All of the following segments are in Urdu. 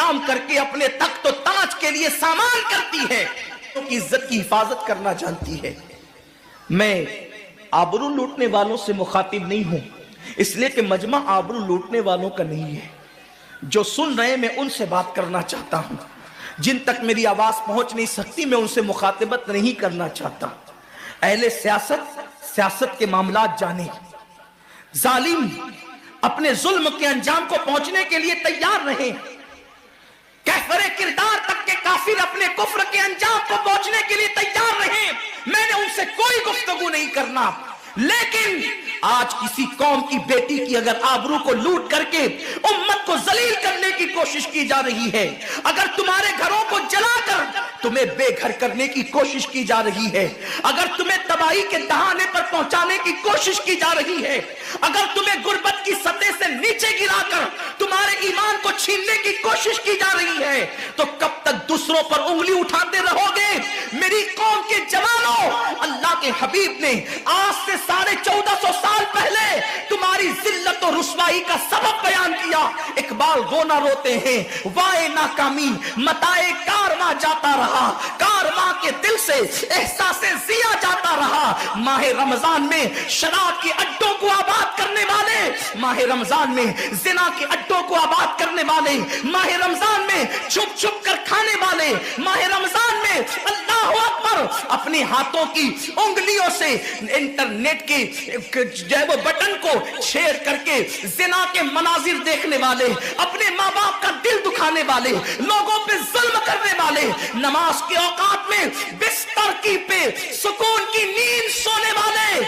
انتظام کر کے اپنے تخت و تاج کے لیے سامان کرتی ہے، کی عزت کی حفاظت کرنا جانتی ہے۔ میں آبرو لوٹنے والوں سے مخاطب نہیں ہوں، اس لیے کہ مجمع آبرو لوٹنے والوں کا نہیں ہے۔ جو سن رہے میں ان سے بات کرنا چاہتا ہوں، جن تک میری آواز پہنچ نہیں سکتی میں ان سے مخاطبت نہیں کرنا چاہتا۔ اہل سیاست کے معاملات جانے، ظالم اپنے ظلم کے انجام کو پہنچنے کے لیے تیار رہیں، کفر کردار تک کے کافر اپنے کفر کے انجام کو پہنچنے کے لیے تیار رہیں۔ میں نے ان سے کوئی گفتگو نہیں کرنا، لیکن آج کسی قوم کی بیٹی کی اگر آبرو کو لوٹ کر کے امت کو ذلیل کرنے کی کوشش کی جا رہی ہے، اگر تمہارے گھروں کو جلا کر تمہیں بے گھر کرنے کی کوشش کی جا رہی ہے، اگر تمہیں تباہی کے دہانے پر پہنچانے کی کوشش کی جا رہی ہے، اگر تمہیں غربت کی سطح سے نیچے گرا کر تمہارے ایمان کو چھیننے کی کوشش کی جا رہی ہے، تو کب تک دوسروں پر انگلی اٹھاتے رہو گے؟ میری قوم کے جوانوں، اللہ کے حبیب نے آج سے 1450 سال پہلے تمہاری ذلت و رسوائی کا سبب بیان کیا۔ اقبال رونا روتے ہیں، وائے ناکامی متائے کارواں جاتا رہا، کارواں کے دل سے احساس ضیا جاتا رہا۔ ماہ رمضان میں شراب کے اڈوں کو آباد کرنے والے، ماہ رمضان میں زنا کے اڈوں کو آباد کرنے والے، ماہ رمضان میں چھپ چھپ کر کھانے والے، ماہ رمضان میں اللہ اکبر اپنے ہاتھوں کی انگلیوں سے انٹرنیٹ کے وہ بٹن کو چھیڑ کر کے زنا کے مناظر دیکھنے والے، اپنے ماں باپ کا دل دکھانے والے، لوگوں پہ ظلم کرنے والے، نماز کے اوقات میں بستر کی پہ سکون کی نیند سونے والے،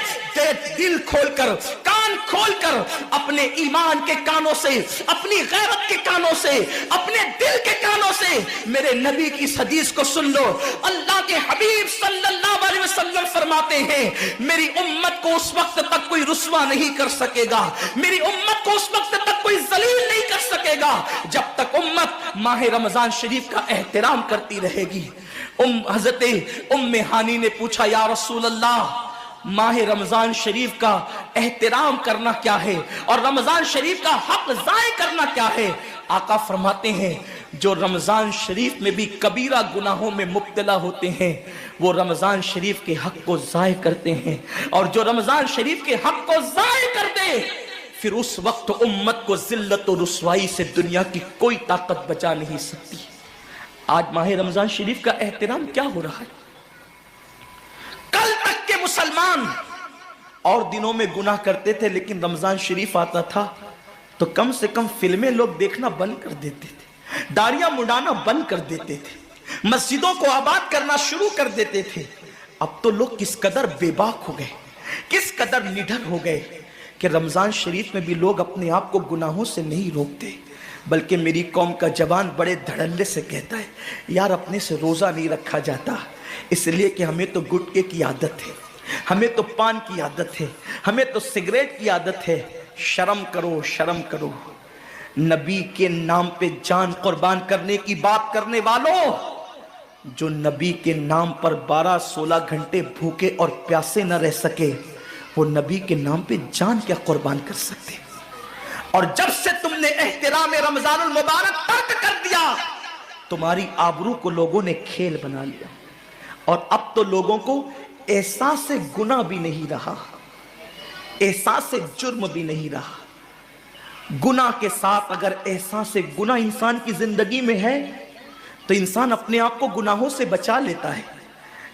دل کھول کر کان کھول کر اپنے ایمان کے کانوں سے، اپنی غیرت کے کانوں سے، اپنے دل کے کانوں سے میرے نبی کی حدیث کو سن لو۔ اللہ کے حبیب صلی اللہ علیہ وسلم فرماتے ہیں میری امت کو اس وقت تک کوئی رسوا نہیں کر سکے گا، میری امت کو اس وقت تک کوئی ذلیل نہیں کر سکے گا جب تک امت ماہ رمضان شریف کا احترام کرتی رہے گی۔ حضرت ام ہانی نے پوچھا یا رسول اللہ، ماہ رمضان شریف کا احترام کرنا کیا ہے اور رمضان شریف کا حق ضائع کرنا کیا ہے؟ آقا فرماتے ہیں جو رمضان شریف میں بھی کبیرہ گناہوں میں مبتلا ہوتے ہیں وہ رمضان شریف کے حق کو ضائع کرتے ہیں، اور جو رمضان شریف کے حق کو ضائع کر دے پھر اس وقت امت کو ذلت و رسوائی سے دنیا کی کوئی طاقت بچا نہیں سکتی۔ آج ماہ رمضان شریف کا احترام کیا ہو رہا ہے؟ کل تک کے مسلمان اور دنوں میں گناہ کرتے تھے، لیکن رمضان شریف آتا تھا تو کم سے کم فلمیں لوگ دیکھنا بند کر دیتے تھے، داڑیاں مڈانا بند کر دیتے تھے، مسجدوں کو آباد کرنا شروع کر دیتے تھے۔ اب تو لوگ کس قدر بے باک ہو گئے، کس قدر نڈر ہو گئے کہ رمضان شریف میں بھی لوگ اپنے آپ کو گناہوں سے نہیں روکتے، بلکہ میری قوم کا جوان بڑے دھڑلے سے کہتا ہے یار اپنے سے روزہ نہیں رکھا جاتا، اس لیے کہ ہمیں تو گٹکے کی عادت ہے، ہمیں تو پان کی عادت ہے، ہمیں تو سگریٹ کی عادت ہے۔ شرم کرو، شرم کرو، نبی کے نام پہ جان قربان کرنے کی بات کرنے والوں، جو نبی کے نام پر 12-16 گھنٹے بھوکے اور پیاسے نہ رہ سکے وہ نبی کے نام پہ جان کیا قربان کر سکتے؟ اور جب سے تم نے احترام رمضان المبارک ترک کر دیا تمہاری آبرو کو لوگوں نے کھیل بنا لیا، اور اب تو لوگوں کو احساس گناہ بھی نہیں رہا، احساس جرم بھی نہیں رہا۔ گناہ کے ساتھ اگر احساس گناہ انسان کی زندگی میں ہے تو انسان اپنے آپ کو گناہوں سے بچا لیتا ہے،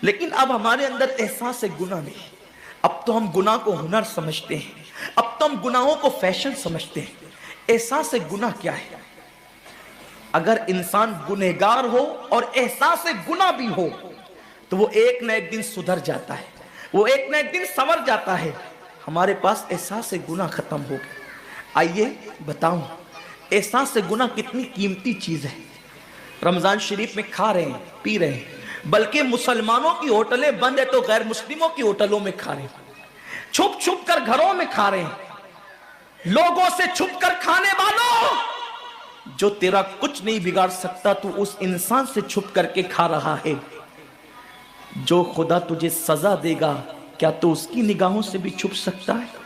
لیکن اب ہمارے اندر احساس گناہ نہیں، اب تو ہم گناہ کو ہنر سمجھتے ہیں، اب تو ہم گناہوں کو فیشن سمجھتے ہیں۔ احساس گناہ کیا ہے؟ اگر انسان گنہگار ہو اور احساس گناہ بھی ہو تو وہ ایک نہ ایک دن سدھر جاتا ہے، وہ ایک نہ ایک دن سنور جاتا ہے۔ ہمارے پاس احساس گناہ ختم ہو گیا۔ آئیے بتاؤں احساس گناہ کتنی قیمتی چیز ہے۔ رمضان شریف میں کھا رہے ہیں، پی رہے ہیں، بلکہ مسلمانوں کی ہوٹلیں بند ہے تو غیر مسلموں کی ہوٹلوں میں کھا رہے ہیں، چھپ چھپ کر گھروں میں کھا رہے ہیں۔ لوگوں سے چھپ کر کھانے والوں، جو تیرا کچھ نہیں بگاڑ سکتا تو اس انسان سے چھپ کر کے کھا رہا ہے۔ جو خدا تجھے سزا دے گا کیا تو اس کی نگاہوں سے بھی چھپ سکتا ہے؟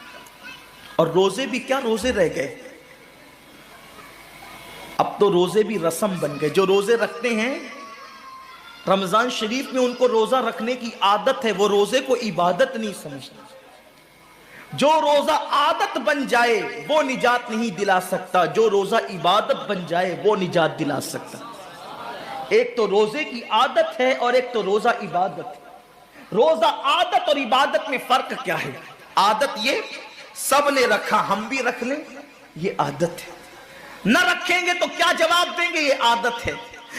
اور روزے بھی کیا روزے رہ گئے۔ اب تو روزے بھی رسم بن گئے. جو روزے رکھتے ہیں رمضان شریف میں ان کو روزہ رکھنے کی عادت ہے, وہ روزے کو عبادت نہیں سمجھتے. جو روزہ عادت بن جائے وہ نجات نہیں دلا سکتا, جو روزہ عبادت بن جائے وہ نجات دلا سکتا. ایک تو روزے کی عادت ہے اور ایک تو روزہ عبادت ہے. روزہ عادت اور عبادت میں فرق کیا ہے؟ عادت یہ سب نے رکھا ہم بھی رکھ لیں, یہ عادت ہے. نہ رکھیں گے تو کیا جواب دیں گے, یہ عادت ہے.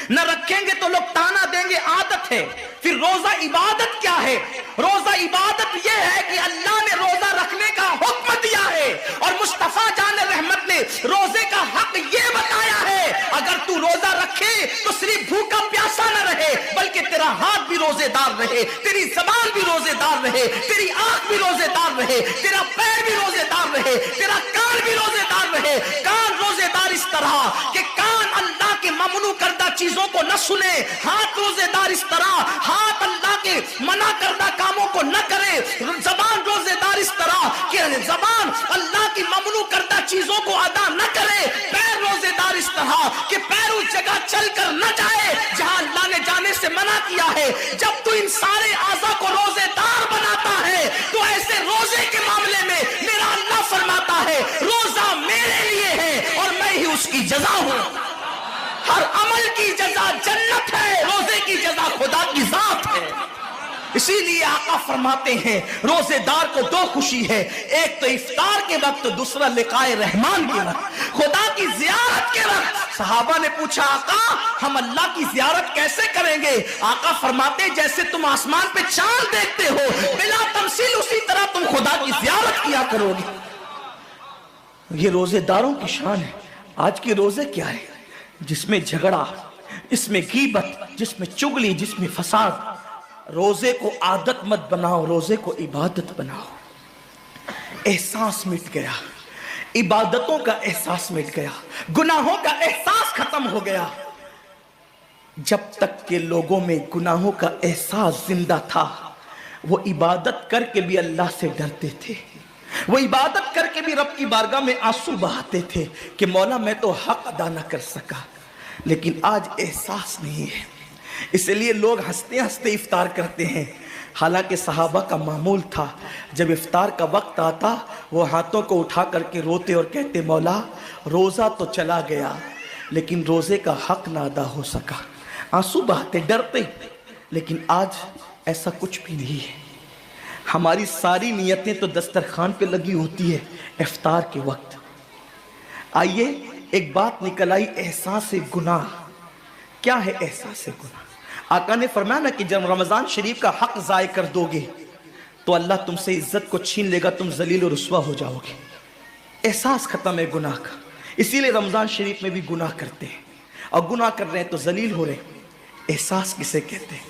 نہ رکھیں گے تو لوگ تانا دیں گے, عادت ہے. پھر روزہ عبادت کیا ہے؟ روزہ عبادت یہ ہے کہ اللہ نے روزہ رکھنے کا حکم دیا ہے اور مصطفیٰ جان رحمت نے روزے کا حق یہ بتایا ہے, اگر تو روزہ رکھے تو صرف بھوکا پیاسا نہ رہے بلکہ تیرا ہاتھ بھی روزے دار رہے, تیری زبان بھی روزے دار رہے, تیری آنکھ بھی روزے دار رہے, تیرا پیر بھی روزے دار رہے, تیرا کان بھی روزے دار رہے. کان روزے دار اس طرح کہ کان اللہ کے ممنوع کردہ چیزوں کو نہ سنے, ہاتھ روزے دار اس طرح ہاتھ اللہ کے منع کردہ کاموں کو نہ کرے, زبان روزے دار اس طرح کہ زبان اللہ کی ممنوع کردہ چیزوں کو ادا نہ کرے, پیر روزے دار اس طرح کہ پیر اس جگہ چل کر نہ جائے جہاں اللہ نے جانے سے منع کیا ہے. جب تو ان سارے اعضاء کو روزے دار بناتا ہے تو ایسے روزے کے معاملے میں میرا اللہ فرماتا ہے روزہ میرے لیے ہے اور میں ہی اس کی جزا ہوں. ہر عمل کی جزا جنت ہے, روزے کی جزا خدا کی ذات ہے. اسی لیے آقا فرماتے ہیں روزے دار کو دو خوشی ہے, ایک تو افطار کے وقت, دوسرا لقائے رحمان کے وقت, خدا کی زیارت کے وقت. صحابہ نے پوچھا آقا ہم اللہ کی زیارت کیسے کریں گے؟ آقا فرماتے جیسے تم آسمان پہ چاند دیکھتے ہو بلا تمثیل اسی طرح تم خدا کی زیارت کیا کرو گے. یہ روزے داروں کی شان ہے. آج کے روزے کیا ہے؟ جس میں جھگڑا, جس میں غیبت, جس میں چگلی, جس میں فساد. روزے کو عادت مت بناؤ, روزے کو عبادت بناؤ. احساس مٹ گیا, عبادتوں کا احساس مٹ گیا, گناہوں کا احساس ختم ہو گیا. جب تک کہ لوگوں میں گناہوں کا احساس زندہ تھا وہ عبادت کر کے بھی اللہ سے ڈرتے تھے, وہ عبادت کر کے بھی رب کی بارگاہ میں آنسو بہاتے تھے کہ مولا میں تو حق ادا نہ کر سکا. لیکن آج احساس نہیں ہے, اس لیے لوگ ہنستے ہنستے افطار کرتے ہیں. حالانکہ صحابہ کا معمول تھا جب افطار کا وقت آتا وہ ہاتھوں کو اٹھا کر کے روتے اور کہتے مولا روزہ تو چلا گیا لیکن روزے کا حق نہ ادا ہو سکا. آنسو بہاتے, ڈرتے. لیکن آج ایسا کچھ بھی نہیں ہے. ہماری ساری نیتیں تو دسترخوان پہ لگی ہوتی ہے افطار کے وقت. آئیے ایک بات نکل آئی, احساس گناہ. کیا ہے احساس گناہ؟ آقا نے فرمایا نا کہ جب رمضان شریف کا حق ضائع کر دو گے تو اللہ تم سے عزت کو چھین لے گا, تم ذلیل و رسوا ہو جاؤ گے. احساس ختم ہے گناہ کا. اسی لیے رمضان شریف میں بھی گناہ کرتے ہیں, اور گناہ کر رہے ہیں تو ذلیل ہو رہے ہیں. احساس کسے کہتے ہیں؟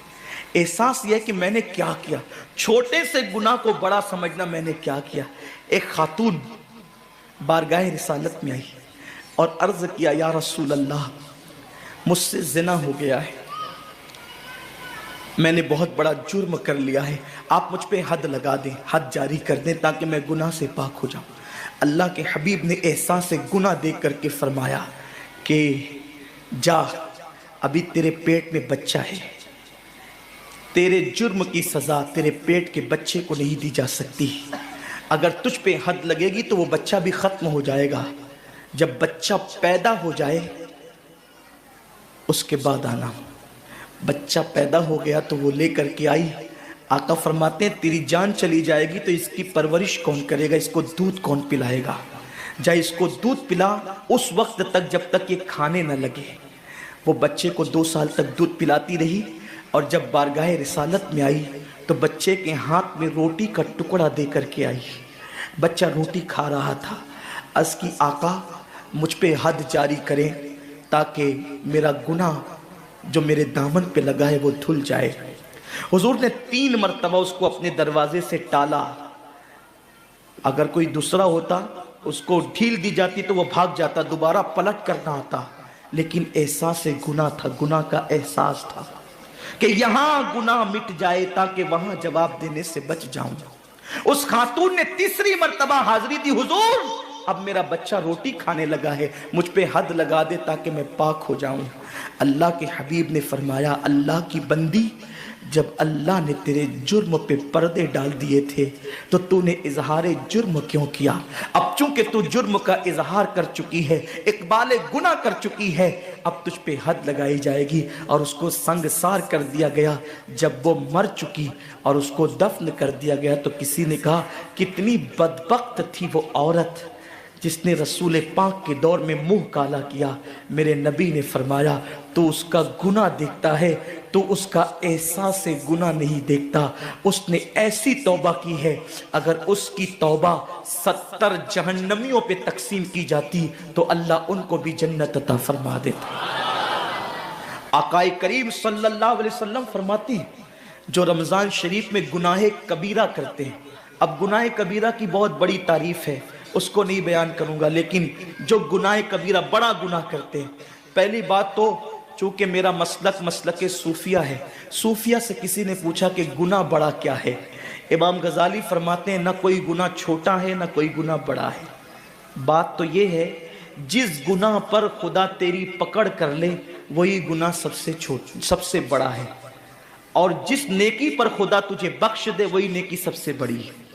احساس یہ ہے کہ میں نے کیا کیا. چھوٹے سے گناہ کو بڑا سمجھنا میں نے کیا کیا. ایک خاتون بارگاہ رسالت میں آئی اور عرض کیا یا رسول اللہ مجھ سے زنا ہو گیا ہے, میں نے بہت بڑا جرم کر لیا ہے, آپ مجھ پہ حد لگا دیں, حد جاری کر دیں تاکہ میں گناہ سے پاک ہو جاؤں. اللہ کے حبیب نے احساس گناہ دیکھ کر کے فرمایا کہ جا, ابھی تیرے پیٹ میں بچہ ہے, تیرے جرم کی سزا تیرے پیٹ کے بچے کو نہیں دی جا سکتی. اگر تجھ پہ حد لگے گی تو وہ بچہ بھی ختم ہو جائے گا. جب بچہ پیدا ہو جائے اس کے بعد آنا. بچہ پیدا ہو گیا تو وہ لے کر کے آئی. آقا فرماتے ہیں تیری جان چلی جائے گی تو اس کی پرورش کون کرے گا, اس کو دودھ کون پلائے گا؟ جا اس کو دودھ پلا اس وقت تک جب تک یہ کھانے نہ لگے. وہ بچے کو 2 سال تک دودھ پلاتی رہی, اور جب بارگاہ رسالت میں آئی تو بچے کے ہاتھ میں روٹی کا ٹکڑا دے کر کے آئی. بچہ روٹی کھا رہا تھا. عرض کی آقا مجھ پہ حد جاری کریں تاکہ میرا گناہ جو میرے دامن پہ لگا ہے وہ دھل جائے. حضور نے 3 مرتبہ اس کو اپنے دروازے سے ٹالا. اگر کوئی دوسرا ہوتا اس کو ڈھیل دی جاتی تو وہ بھاگ جاتا, دوبارہ پلٹ کرنا آتا. لیکن احساس گناہ تھا, گناہ کا احساس تھا کہ یہاں گناہ مٹ جائے تاکہ وہاں جواب دینے سے بچ جاؤں. اس خاتون نے 3ری مرتبہ حاضری دی, حضور اب میرا بچہ روٹی کھانے لگا ہے، مجھ پہ حد لگا دے تاکہ میں پاک ہو جاؤں۔ اللہ کے حبیب نے فرمایا اللہ کی بندی، جب اللہ نے تیرے جرم پہ پردے ڈال دیے تھے تو تو نے اظہار جرم کیوں کیا؟ اب چونکہ تو جرم کا اظہار کر چکی ہے، اقبال گناہ کر چکی ہے، اب تجھ پہ حد لگائی جائے گی۔ اور اس کو سنگسار کر دیا گیا۔ جب وہ مر چکی اور اس کو دفن کر دیا گیا تو کسی نے کہا کتنی بدبخت تھی وہ عورت جس نے رسول پاک کے دور میں منہ کالا کیا۔ میرے نبی نے فرمایا تو اس کا گناہ دیکھتا ہے، تو اس کا احساس گناہ نہیں دیکھتا۔ اس نے ایسی توبہ کی ہے، اگر اس کی توبہ 70 جہنمیوں پہ تقسیم کی جاتی تو اللہ ان کو بھی جنت عطا فرما دیتا۔ آقا کریم صلی اللہ علیہ وسلم فرماتے ہیں جو رمضان شریف میں گناہ کبیرہ کرتے ہیں، اب گناہ کبیرہ کی بہت بڑی تعریف ہے، اس کو نہیں بیان کروں گا، لیکن جو گناہ کبیرہ بڑا گناہ کرتے ہیں، پہلی بات تو چونکہ میرا مسلک صوفیہ ہے، صوفیہ سے کسی نے پوچھا کہ گناہ بڑا کیا ہے؟ امام غزالی فرماتے ہیں نہ کوئی گناہ چھوٹا ہے نہ کوئی گناہ بڑا ہے، بات تو یہ ہے جس گناہ پر خدا تیری پکڑ کر لے وہی گناہ سب سے بڑا ہے، اور جس نیکی پر خدا تجھے بخش دے وہی نیکی سب سے بڑی ہے۔